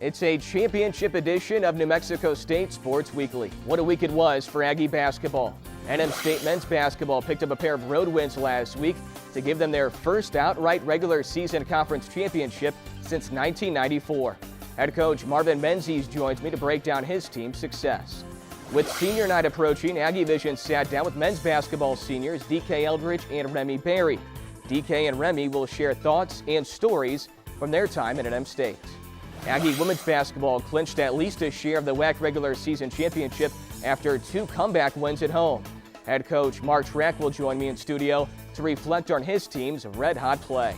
It's a championship edition of New Mexico State Sports Weekly. What a week it was for Aggie basketball. NM State men's basketball picked up a pair of road wins last week to give them their first outright regular season conference championship since 1994. Head coach Marvin Menzies joins me to break down his team's success. With senior night approaching, Aggie Vision sat down with men's basketball seniors DK Eldridge and Remy Berry. DK and Remy will share thoughts and stories from their time at NM State. Aggie women's basketball clinched at least a share of the WAC regular season championship after 2 comeback wins at home. Head coach Mark Track will join me in studio to reflect on his team's red-hot play.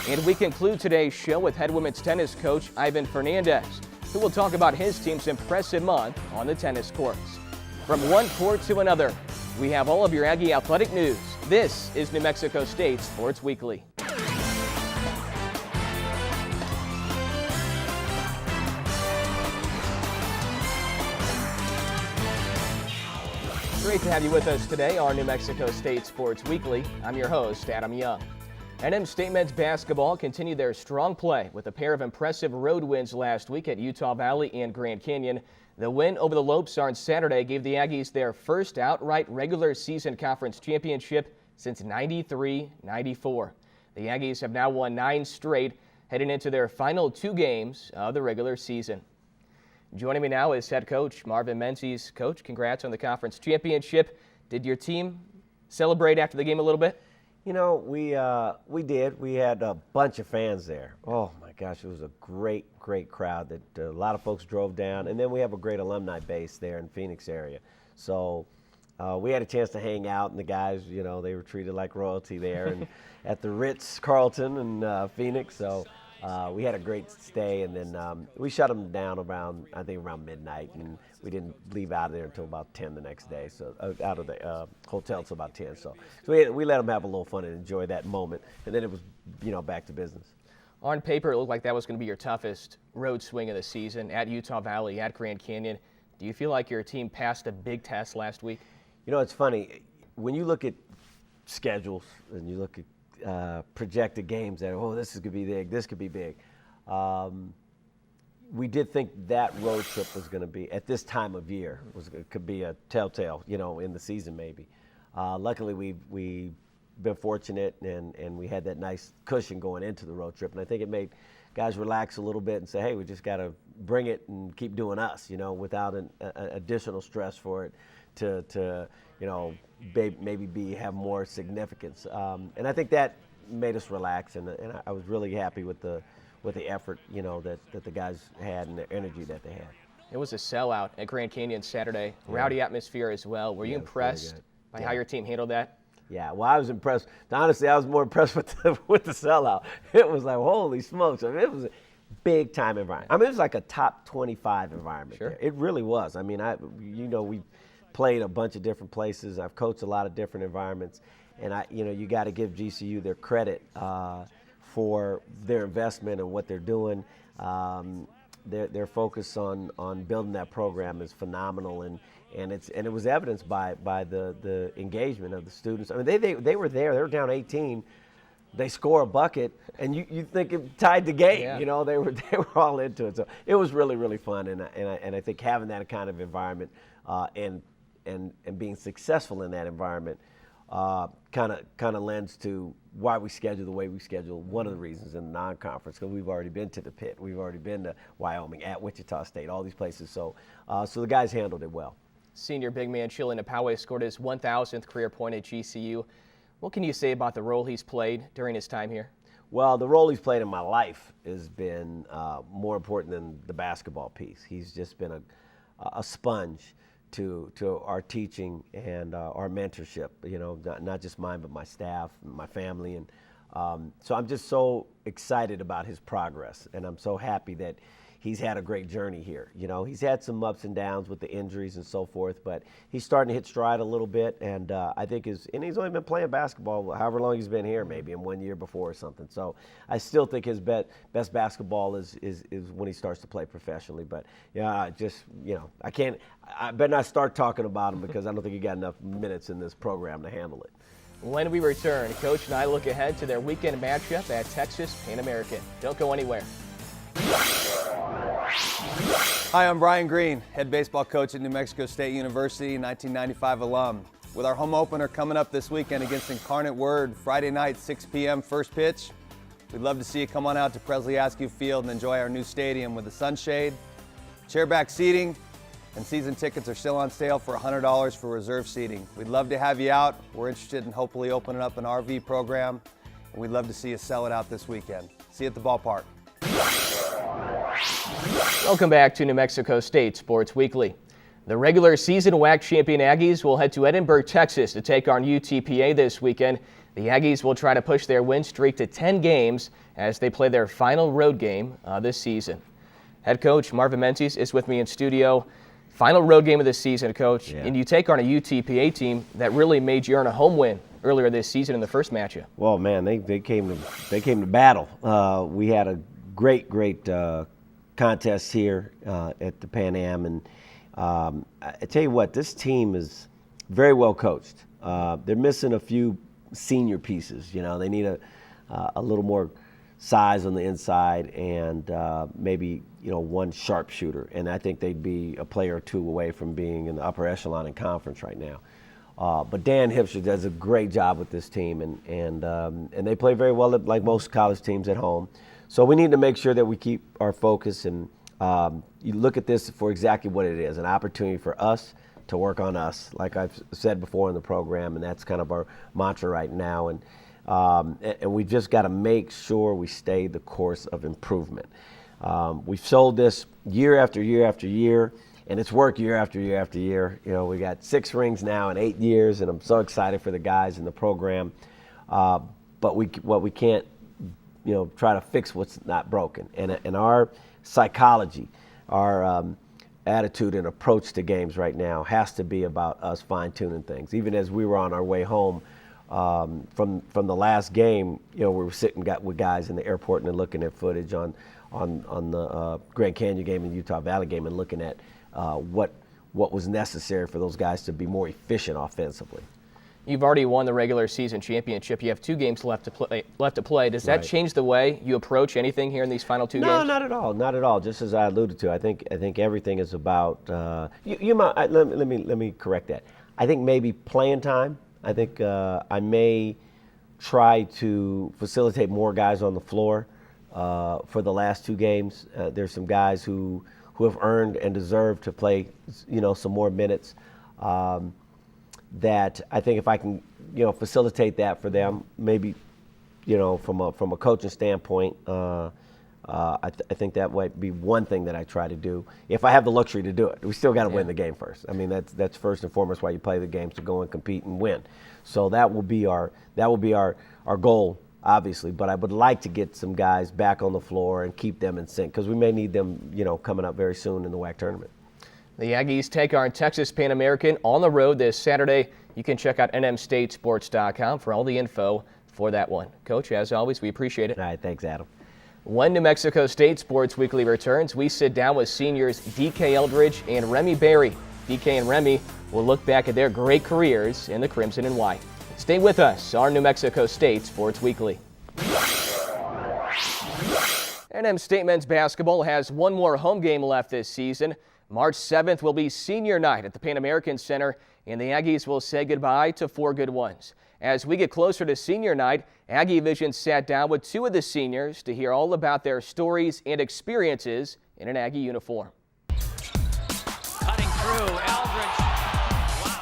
And we conclude today's show with head women's tennis coach Ivan Fernandez, who will talk about his team's impressive month on the tennis courts. From one court to another, we have all of your Aggie athletic news. This is New Mexico State Sports Weekly. Great to have you with us today on New Mexico State Sports Weekly. I'm your host, Adam Young. NM State men's basketball continued their strong play with a pair of impressive road wins last week at Utah Valley and Grand Canyon. The win over the Lopes on Saturday gave the Aggies their first outright regular season conference championship since 93-94. The Aggies have now won 9 straight, heading into their final 2 games of the regular season. Joining me now is head coach Marvin Menzies. Coach, congrats on the conference championship. Did your team celebrate after the game a little bit? You know, we did. We had a bunch of fans there. Oh my gosh, it was a great crowd that a lot of folks drove down. And then we have a great alumni base there in Phoenix area. So we had a chance to hang out, and the guys, you know, they were treated like royalty there and at the Ritz-Carlton in Phoenix. So we had a great stay, and then we shut them down around midnight, and we didn't leave out of there until about 10 the next day, so out of the hotel until about 10. So we let them have a little fun and enjoy that moment, and then it was, you know, back to business. On paper, it looked like that was going to be your toughest road swing of the season at Utah Valley, at Grand Canyon. Do you feel like your team passed a big test last week? You know, it's funny. When you look at schedules and you look at projected games that, oh, this could be big, this could be big. We did think that road trip was going to be, at this time of year, could be a telltale, you know, in the season maybe. Luckily, we've been fortunate, and we had that nice cushion going into the road trip, and I think it made guys relax a little bit and say, hey, we just got to bring it and keep doing us, you know, without an additional stress for it to you know, maybe have more significance. And I think that made us relax, and I was really happy with the effort, you know, that the guys had and the energy that they had. It was a sellout at Grand Canyon Saturday. Yeah. Rowdy atmosphere as well. Were you impressed by how your team handled that? Yeah, well, I was impressed. Honestly, I was more impressed with the sellout. It was like, holy smokes. I mean, it was a big-time environment. I mean, it was like a top 25 environment. Sure. There. It really was. I mean, you know, we played a bunch of different places. I've coached a lot of different environments. And, you know, you got to give GCU their credit for their investment and what they're doing. Their focus on building that program is phenomenal, and it was evidenced by the engagement of the students. I mean, they were there. They were down 18. They score a bucket, and you think it tied the game. Yeah. You know, they were all into it. So it was really fun, and I think having that kind of environment and being successful in that environment kind of lends to why we schedule the way we schedule. One of the reasons in the non-conference, because we've already been to the Pit, we've already been to Wyoming, at Wichita State, all these places. So the guys handled it well. Senior big man Chile Napawe scored his 1,000th career point at GCU. What can you say about the role he's played during his time here? Well, the role he's played in my life has been more important than the basketball piece. He's just been a sponge to our teaching and our mentorship, you know, not just mine, but my staff, my family. And so I'm just so excited about his progress, and I'm so happy that he's had a great journey here. You know, he's had some ups and downs with the injuries and so forth, but he's starting to hit stride a little bit, and I think he's only been playing basketball however long he's been here, maybe in 1 year before or something. So I still think his best basketball is when he starts to play professionally. But yeah, just, you know, I better not start talking about him because I don't think he got enough minutes in this program to handle it. When we return, Coach and I look ahead to their weekend matchup at Texas Pan American. Don't go anywhere. Hi, I'm Brian Green, head baseball coach at New Mexico State University, 1995 alum. With our home opener coming up this weekend against Incarnate Word, Friday night, 6 p.m. first pitch, we'd love to see you come on out to Presley Askew Field and enjoy our new stadium with the sunshade, chairback seating, and season tickets are still on sale for $100 for reserve seating. We'd love to have you out. We're interested in hopefully opening up an RV program, and we'd love to see you sell it out this weekend. See you at the ballpark. Welcome back to New Mexico State Sports Weekly. The regular season WAC champion Aggies will head to Edinburgh, Texas to take on UTPA this weekend. The Aggies will try to push their win streak to 10 games as they play their final road game this season. Head coach Marvin Menzies is with me in studio. Final road game of the season, Coach, and you take on a UTPA team that really made you earn a home win earlier this season in the first matchup. Well, man, they came to battle. We had a great contest here at the Pan Am, and I tell you what, this team is very well coached. They're missing a few senior pieces. You know, they need a little more size on the inside and maybe one sharpshooter, and I think they'd be a player or two away from being in the upper echelon in conference right now. But Dan Hipsher does a great job with this team, and they play very well like most college teams at home. So we need to make sure that we keep our focus and you look at this for exactly what it is, an opportunity for us to work on us, like I've said before in the program, and that's kind of our mantra right now. And we've just got to make sure we stay the course of improvement. We've sold this year after year after year, and it's worked year after year after year. You know, we got 6 rings now in 8 years, and I'm so excited for the guys in the program. But we can't, try to fix what's not broken. And our psychology, our attitude and approach to games right now has to be about us fine-tuning things. Even as we were on our way home from the last game, we were sitting with guys in the airport and then looking at footage on the Grand Canyon game and Utah Valley game and looking at what was necessary for those guys to be more efficient offensively. You've already won the regular season championship. You have 2 games left to play. Does that change the way you approach anything here in these final 2 games? No, not at all. Not at all. Just as I alluded to, I think everything is about. Let me correct that. I think maybe playing time. I think I may try to facilitate more guys on the floor for the last 2 games. There's some guys who have earned and deserve to play, some more minutes. That I think if I can, facilitate that for them, maybe, from a coaching standpoint, I think that might be one thing that I try to do if I have the luxury to do it. We still got to win the game first. I mean, that's first and foremost why you play the games, to go and compete and win. So that will be our goal, obviously. But I would like to get some guys back on the floor and keep them in sync, because we may need them, coming up very soon in the WAC tournament. The Aggies take on Texas Pan American on the road this Saturday. You can check out nmstatesports.com for all the info for that one. Coach, as always, we appreciate it. All right, thanks, Adam. When New Mexico State Sports Weekly returns, we sit down with seniors DK Eldridge and Remy Berry. DK and Remy will look back at their great careers in the Crimson and White. Stay with us on New Mexico State Sports Weekly. NM State men's basketball has one more home game left this season. March 7th will be senior night at the Pan American Center, and the Aggies will say goodbye to 4 good ones. As we get closer to senior night, Aggie Vision sat down with 2 of the seniors to hear all about their stories and experiences in an Aggie uniform. Cutting through, Eldridge. Wow.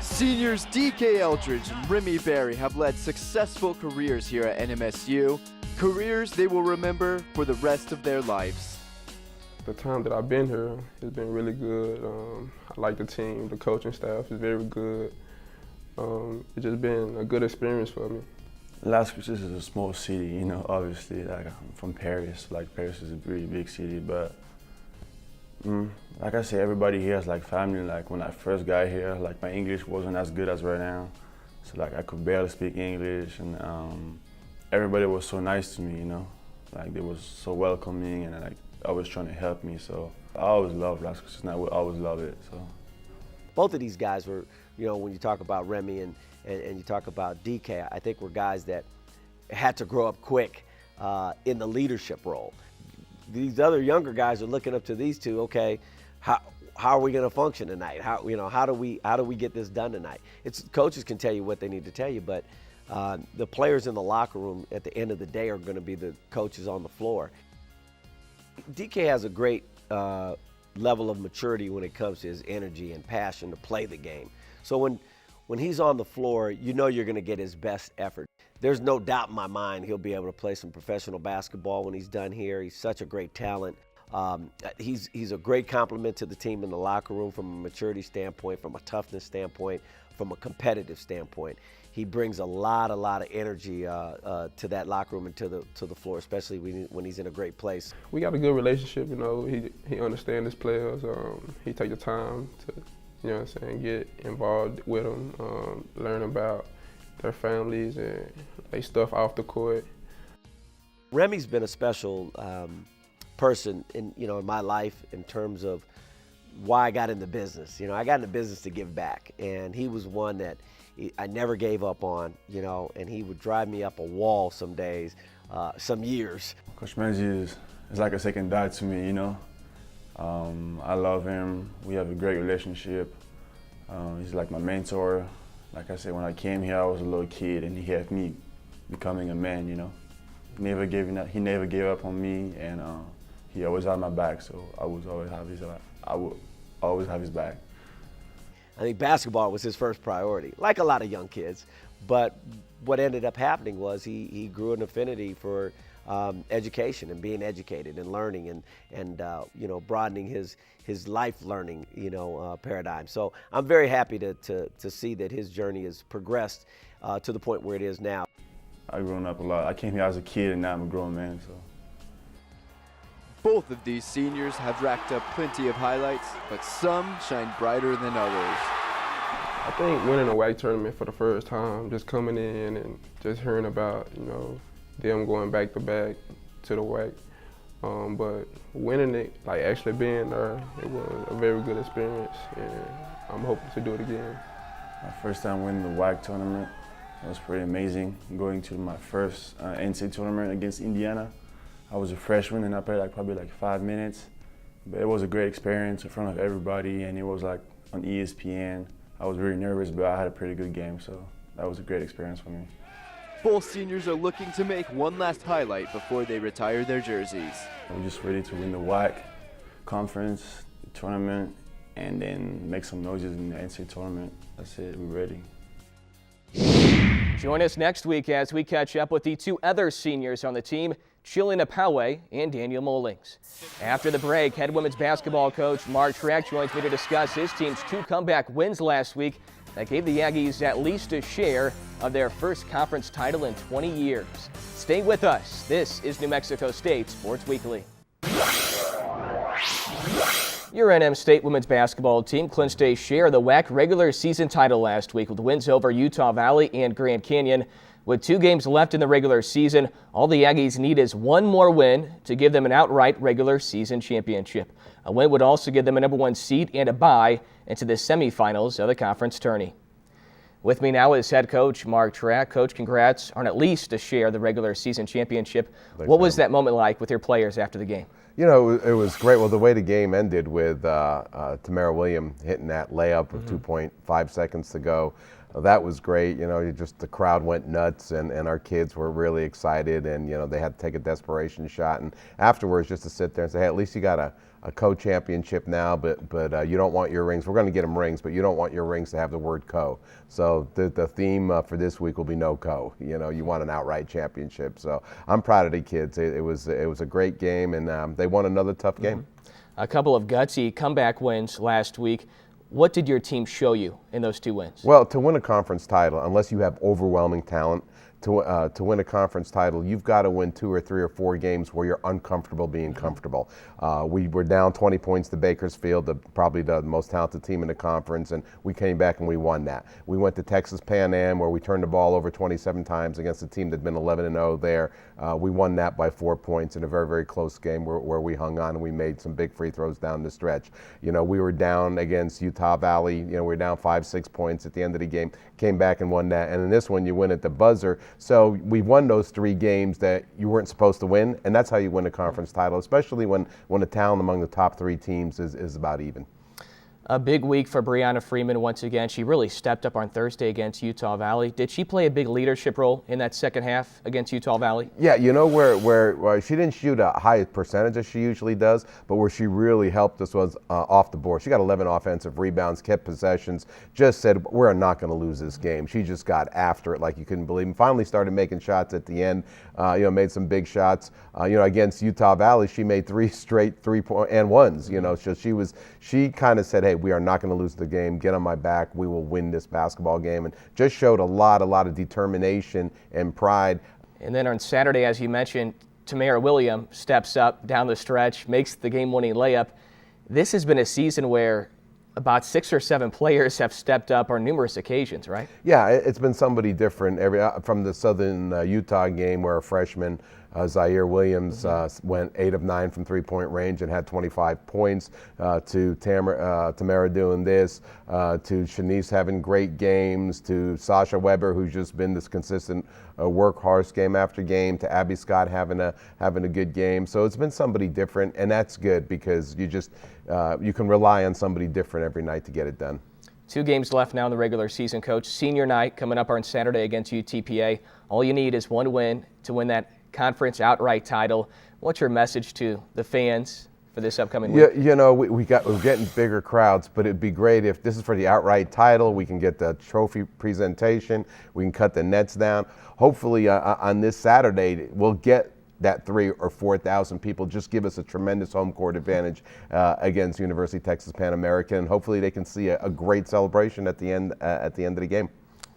Seniors DK Eldridge and Remy Berry have led successful careers here at NMSU. Careers they will remember for the rest of their lives. The time that I've been here has been really good. I like the team, the coaching staff is very good. It's just been a good experience for me. Las Cruces is a small city, obviously, like I'm from Paris. Like Paris is a really big city, but like I say, everybody here is like family. Like when I first got here, like my English wasn't as good as right now. So like I could barely speak English, and everybody was so nice to me, like they was so welcoming and like always trying to help me. So I always loved Las Cruces, and I will always love it. So both of these guys were, when you talk about Remy and you talk about DK, I think were guys that had to grow up quick in the leadership role. these other younger guys are looking up to these two. Okay, how are we going to function tonight? How do we get this done tonight? Coaches can tell you what they need to tell you, but the players in the locker room at the end of the day are going to be the coaches on the floor. DK has a great level of maturity when it comes to his energy and passion to play the game. So when he's on the floor, you know you're going to get his best effort. There's no doubt in my mind he'll be able to play some professional basketball when he's done here. He's such a great talent. He's a great compliment to the team in the locker room from a maturity standpoint, from a toughness standpoint, from a competitive standpoint. He brings a lot of energy to that locker room and to the floor, especially when he's in a great place. We got a good relationship, you know. He understands his players. He take the time to, you know what I'm saying, get involved with them, learn about their families and stuff off the court. Remy's been a special person in my life in terms of why I got in the business. I got in the business to give back, and he was one that I never gave up on, and he would drive me up a wall some days, some years. Coach Menzies is like a second dad to me, I love him. We have a great relationship. He's like my mentor. Like I said, when I came here, I was a little kid, and he helped me becoming a man, He never gave up on me, and he always had my back, so I would always have his back. I think basketball was his first priority, like a lot of young kids. But what ended up happening was he grew an affinity for education and being educated and learning and broadening his life learning paradigm. So I'm very happy to see that his journey has progressed to the point where it is now. I've grown up a lot. I came here as a kid, and now I'm a grown man. So. Both of these seniors have racked up plenty of highlights, but some shine brighter than others. I think winning a WAC tournament for the first time, just coming in and just hearing about, them going back to back to the WAC. But winning it, actually being there, it was a very good experience, and I'm hoping to do it again. My first time winning the WAC tournament, it was pretty amazing. Going to my first NCAA tournament against Indiana. I was a freshman and I played probably 5 minutes. But it was a great experience in front of everybody, and it was on ESPN. I was very nervous, but I had a pretty good game, so that was a great experience for me. Both seniors are looking to make one last highlight before they retire their jerseys. We're just ready to win the WAC conference, the tournament, and then make some noises in the NCAA tournament. That's it, we're ready. Join us next week as we catch up with the two other seniors on the team, Chillian Apawe and Daniel Mullings. After the break, head women's basketball coach Mark Track joins me to discuss his team's 2 comeback wins last week that gave the Aggies at least a share of their first conference title in 20 years. Stay with us. This is New Mexico State Sports Weekly. Your NM State women's basketball team clinched a share of the WAC regular season title last week with wins over Utah Valley and Grand Canyon. With 2 games left in the regular season, all the Aggies need is one more win to give them an outright regular season championship. A win would also give them a #1 seed and a bye into the semifinals of the conference tourney. With me now is head coach Mark Track. Coach, congrats on at least a share of the regular season championship. What was that moment like with your players after the game? It was great. Well, the way the game ended with Tamara Williams hitting that layup with 2.5 seconds to go, that was great. The crowd went nuts, and our kids were really excited, and they had to take a desperation shot. And afterwards, just to sit there and say, hey, at least you got a co-championship now, but you don't want your rings. We're going to get them rings, but you don't want your rings to have the word co. So the theme for this week will be no co. You want an outright championship. So I'm proud of the kids. It was a great game, and they won another tough game. A couple of gutsy comeback wins last week. What did your team show you in those 2 wins? Well, to win a conference title, unless you have overwhelming talent, to win a conference title, you've got to win 2 or 3 or 4 games where you're uncomfortable being comfortable. We were down 20 points to Bakersfield, probably the most talented team in the conference, and we came back and we won that. We went to Texas Pan Am where we turned the ball over 27 times against a team that had been 11-0 there. We won that by 4 points in a very, very close game where we hung on and we made some big free throws down the stretch. We were down against Utah Valley. We were down 5-6 points at the end of the game, came back and won that. And in this one, you win at the buzzer. So we won those 3 games that you weren't supposed to win, and that's how you win a conference title, especially when the talent among the top 3 teams is about even. A big week for Brianna Freeman once again. She really stepped up on Thursday against Utah Valley. Did she play a big leadership role in that second half against Utah Valley? Yeah, you know where she didn't shoot a high percentage as she usually does, but where she really helped us was off the board. She got 11 offensive rebounds, kept possessions, just said, we're not going to lose this game. She just got after it like you couldn't believe. And finally started making shots at the end, made some big shots. Against Utah Valley, she made 3 straight 3-point and ones, so she kind of said, hey, we are not going to lose the game. Get on my back. We will win this basketball game. And just showed a lot of determination and pride. And then on Saturday, as you mentioned, Tamara Williams steps up down the stretch, makes the game-winning layup. This has been a season where about 6 or 7 players have stepped up on numerous occasions, right? Yeah, it's been somebody different. From the Southern Utah game where a freshman, Zaire Williams, went 8 of 9 from 3-point range and had 25 points, to Tamara doing this, to Shanice having great games, to Sasha Weber, who's just been this consistent workhorse game after game, to Abby Scott having a good game. So it's been somebody different, and that's good because you can rely on somebody different every night to get it done. 2 games left now in the regular season, Coach. Senior night coming up on Saturday against UTPA. All you need is 1 win to win that conference outright title. What's your message to the fans for this upcoming week? We're getting bigger crowds, but it'd be great if this is for the outright title. We can get the trophy presentation. We can cut the nets down. Hopefully on this Saturday, we'll get that 3,000 or 4,000 people. Just give us a tremendous home court advantage against University of Texas Pan American, and hopefully they can see a great celebration at the end of the game.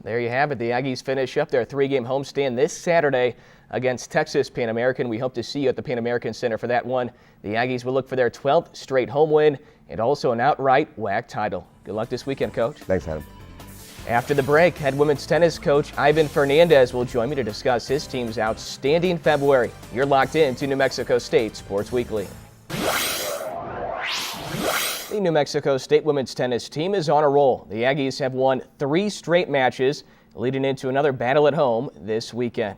There you have it. The Aggies finish up their 3-game homestand this Saturday against Texas Pan American. We hope to see you at the Pan American Center for that one. The Aggies will look for their 12th straight home win and also an outright WAC title. Good luck this weekend, Coach. Thanks, Adam. After the break, head women's tennis coach Ivan Fernandez will join me to discuss his team's outstanding February. You're locked in to New Mexico State Sports Weekly. The New Mexico State women's tennis team is on a roll. The Aggies have won 3 straight matches, leading into another battle at home this weekend.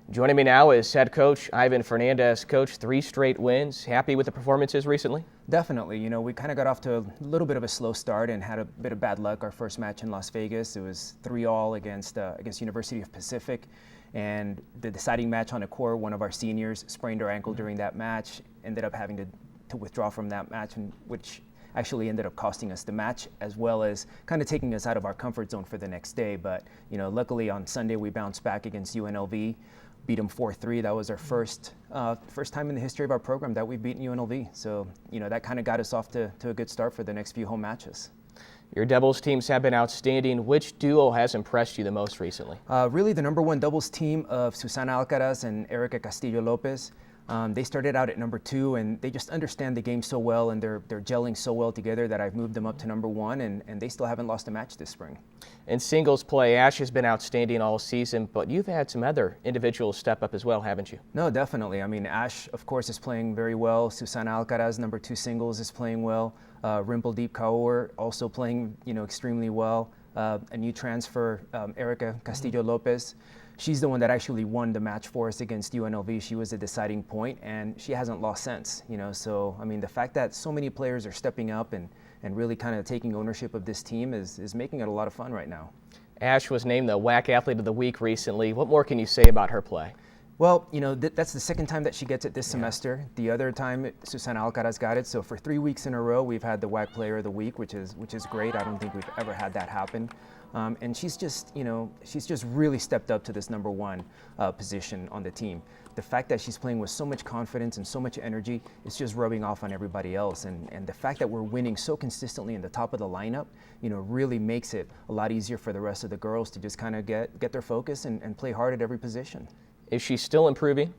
Joining me now is head coach Ivan Fernandez. Coach, 3 straight wins. Happy with the performances recently? Definitely. We kind of got off to a little bit of a slow start and had a bit of bad luck. Our first match in Las Vegas, it was 3-all against University of Pacific. And the deciding match on the court, one of our seniors sprained her ankle during that match, ended up having to withdraw from that match, which actually ended up costing us the match, as well as kind of taking us out of our comfort zone for the next day. But, luckily on Sunday we bounced back against UNLV, beat them 4-3. That was our first time in the history of our program that we've beaten UNLV. So, that kind of got us off to a good start for the next few home matches. Your doubles teams have been outstanding. Which duo has impressed you the most recently? Really the number 1 doubles team of Susana Alcaraz and Erica Castillo Lopez. They started out at number 2, and they just understand the game so well, and they're gelling so well together that I've moved them up to number 1, and they still haven't lost a match this spring. In singles play, Ash has been outstanding all season, but you've had some other individuals step up as well, haven't you? No, definitely. I mean, Ash, of course, is playing very well. Susana Alcaraz, number 2 singles, is playing well. Rimpledeep Kaur also playing, extremely well. A new transfer, Erica Castillo Lopez. She's the one that actually won the match for us against UNLV. She was a deciding point, and she hasn't lost since. So I mean, the fact that so many players are stepping up and really kind of taking ownership of this team is making it a lot of fun right now. Ash was named the WAC Athlete of the Week recently. What more can you say about her play? Well, that's the second time that she gets it this semester. The other time, Susana Alcaraz got it. So for 3 weeks in a row, we've had the WAC Player of the Week, which is great. I don't think we've ever had that happen. And she's just really stepped up to this number 1 position on the team. The fact that she's playing with so much confidence and so much energy is just rubbing off on everybody else. And the fact that we're winning so consistently in the top of the lineup, really makes it a lot easier for the rest of the girls to just kind of get their focus and play hard at every position. Is she still improving?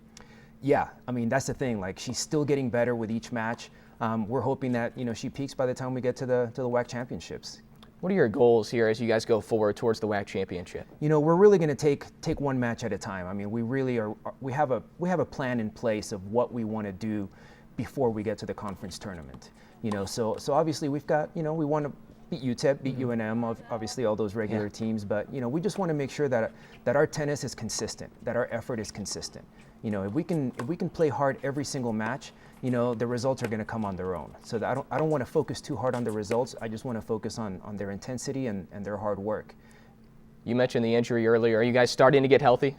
Yeah, I mean, that's the thing. Like, she's still getting better with each match. We're hoping that, she peaks by the time we get to the WAC championships. What are your goals here as you guys go forward towards the WAC championship? We're really going to take one match at a time. I mean, we have a plan in place of what we want to do before we get to the conference tournament. So obviously we've got, we want to beat UTEP, beat UNM, obviously all those regular teams. But we just want to make sure that our tennis is consistent, that our effort is consistent. If we can play hard every single match, the results are going to come on their own. So I don't want to focus too hard on the results. I just want to focus on their intensity and their hard work. You mentioned the injury earlier. Are you guys starting to get healthy?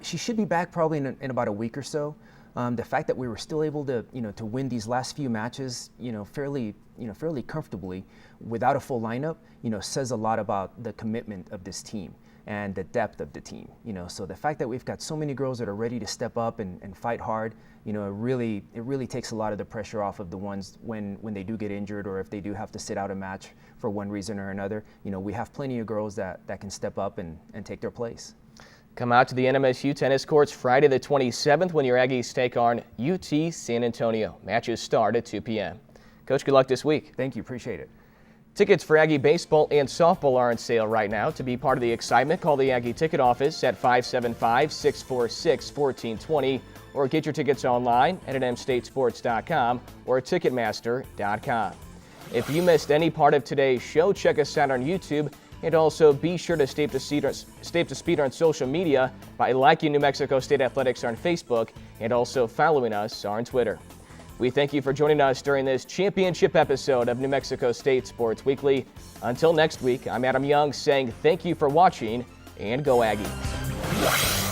She should be back probably in about a week or so. The fact that we were still able to win these last few matches, fairly comfortably without a full lineup, says a lot about the commitment of this team and the depth of the team. So the fact that we've got so many girls that are ready to step up and fight hard, it really takes a lot of the pressure off of the ones when they do get injured or if they do have to sit out a match for one reason or another. We have plenty of girls that can step up and take their place. Come out to the NMSU tennis courts Friday the 27th when your Aggies take on UT San Antonio. Matches start at 2 p.m. Coach, good luck this week. Thank you. Appreciate it. Tickets for Aggie baseball and softball are on sale right now. To be part of the excitement, call the Aggie ticket office at 575-646-1420 or get your tickets online at nmstatesports.com or ticketmaster.com. If you missed any part of today's show, check us out on YouTube. And also be sure to stay up to speed on social media by liking New Mexico State Athletics on Facebook and also following us on Twitter. We thank you for joining us during this championship episode of New Mexico State Sports Weekly. Until next week, I'm Adam Young saying thank you for watching and go Aggies.